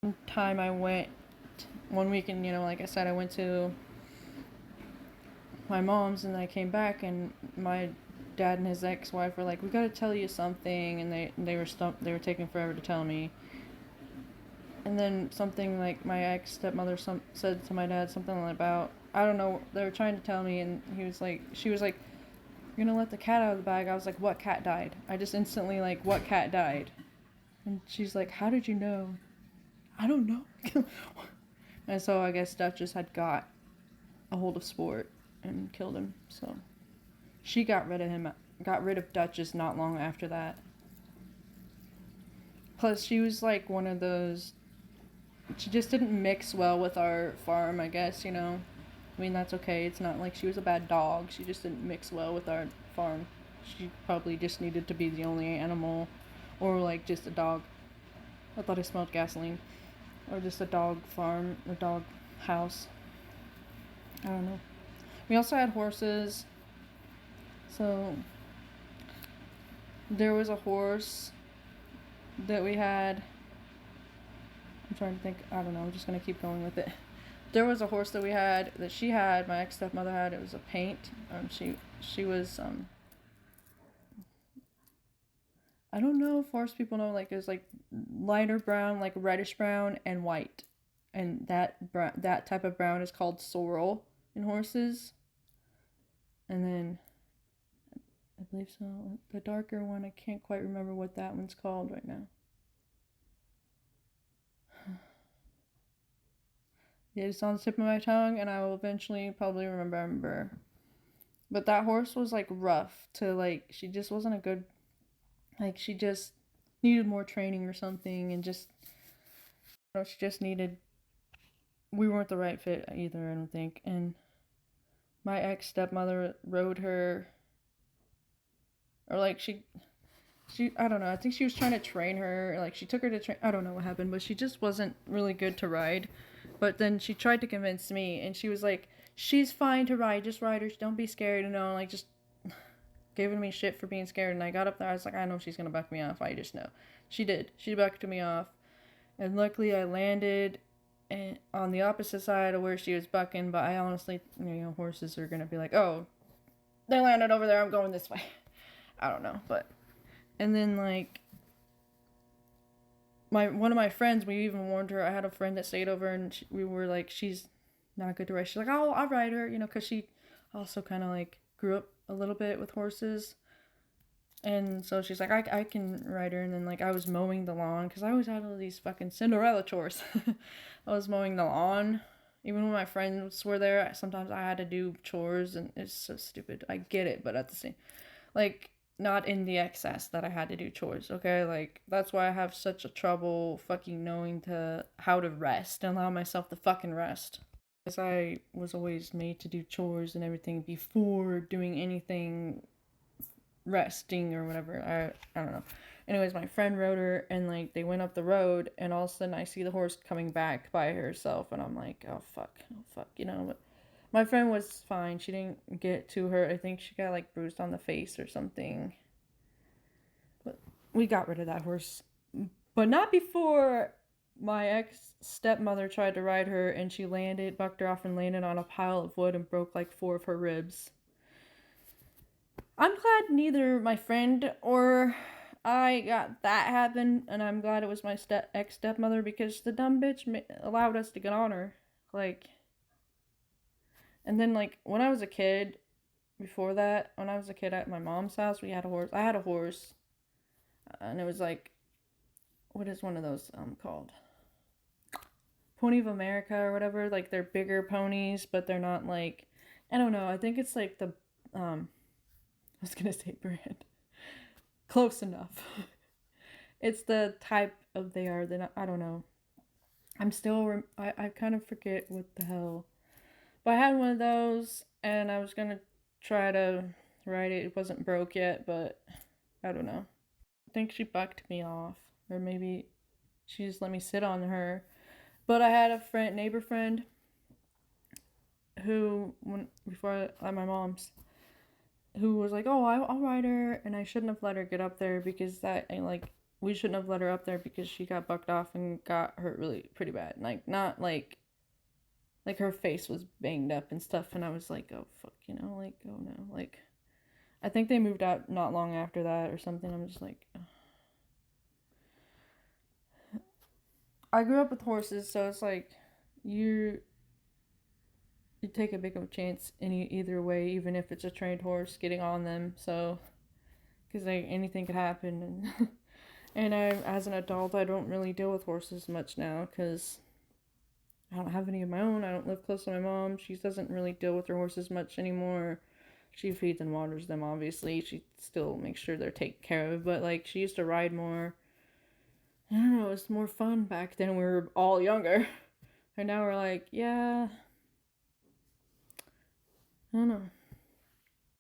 One time I went one weekend, like I said, I went to my mom's and I came back and my dad and his ex-wife were like, "We got to tell you something," and they were taking forever to tell me. And then something like my ex stepmother said to my dad something about, I don't know, they were trying to tell me, and she was like, "You're gonna let the cat out of the bag." I was like, "What cat died?" I just instantly like, "What cat died?" And she's like, "How did you know?" I don't know. And so I guess Duchess had got a hold of Sport and killed him. So she got rid of him, got rid of Duchess not long after that. Plus, she was like one of those. She just didn't mix well with our farm, I guess. I mean, that's okay. It's not like she was a bad dog. She just didn't mix well with our farm. She probably just needed to be the only animal, or like just a dog. I thought I smelled gasoline. Or just a dog farm, a dog house. I don't know. We also had horses. So there was a horse that we had. I'm trying to think. I don't know. I'm just gonna keep going with it. There was a horse that we had that she had. My ex stepmother had. It was a paint. She was I don't know if horse people know, like, it's like lighter brown, like reddish brown and white, and that type of brown is called sorrel in horses. And then I believe so. The darker one, I can't quite remember what that one's called right now. It's on the tip of my tongue, and I will eventually probably remember. But that horse was like rough to like. She just wasn't a good. Like she just needed more training or something, and just she just needed. We weren't the right fit either, I don't think. And my ex stepmother rode her, or like she I don't know. I think she was trying to train her. Like she took her to train. I don't know what happened, but she just wasn't really good to ride. But then she tried to convince me, and she was like, "She's fine to ride. Just ride her. Don't be scared." Like just giving me shit for being scared. And I got up there. I was like, "I know she's gonna buck me off. I just know." She did. She bucked me off, and luckily I landed on the opposite side of where she was bucking. But I honestly, horses are gonna be like, "Oh, they landed over there. I'm going this way." I don't know, but and then like my one of my friends, we even warned her. I had a friend that stayed over, and we were like, she's not good to ride. She's like, "Oh, I'll ride her," because she also kind of like grew up a little bit with horses, and so she's like, I can ride her." And then like I was mowing the lawn because I always had all these fucking Cinderella chores. I was mowing the lawn. Even when my friends were there, sometimes I had to do chores, and it's so stupid. I get it, but at the same, like, not in the excess that I had to do chores, okay? Like, that's why I have such a trouble fucking knowing how to rest and allow myself to fucking rest. Because I was always made to do chores and everything before doing anything resting or whatever. I don't know. Anyways, my friend rode her, and like they went up the road, and all of a sudden I see the horse coming back by herself, and I'm like, "Oh fuck, oh fuck." But my friend was fine. She didn't get to her. I think she got like bruised on the face or something. But we got rid of that horse. But not before my ex stepmother tried to ride her, and she bucked her off and landed on a pile of wood and broke like 4 of her ribs. I'm glad neither my friend or I got that happen, and I'm glad it was my ex stepmother, because the dumb bitch allowed us to get on her. Like, and then like when I was a kid, before that, when I was a kid at my mom's house, we had a horse. I had a horse, and it was like, what is one of those called? Pony of America or whatever. Like they're bigger ponies, but they're not like, I don't know. I think it's like the I was gonna say brand. Close enough. It's the type of they are. Then I don't know. I kind of forget what the hell. But I had one of those, and I was gonna try to ride it. It wasn't broke yet, but I don't know. I think she bucked me off, or maybe she just let me sit on her. But I had a neighbor friend, who before at my mom's, who was like, "Oh, I'll ride her," and I shouldn't have let her get up there because that like we shouldn't have let her up there because she got bucked off and got hurt really pretty bad. Like, not like her face was banged up and stuff, and I was like, oh fuck, you know, like, oh no, like, I think they moved out not long after that or something. I'm just like, ugh. I grew up with horses, so it's like you take a big of a chance any either way, even if it's a trained horse getting on them. So, because like anything could happen, and and I, as an adult, I don't really deal with horses much now because I don't have any of my own. I don't live close to my mom. She doesn't really deal with her horses much anymore. She feeds and waters them, obviously. She still makes sure they're taken care of, but like she used to ride more. I don't know, it was more fun back then. We were all younger. And now we're like, yeah, I don't know.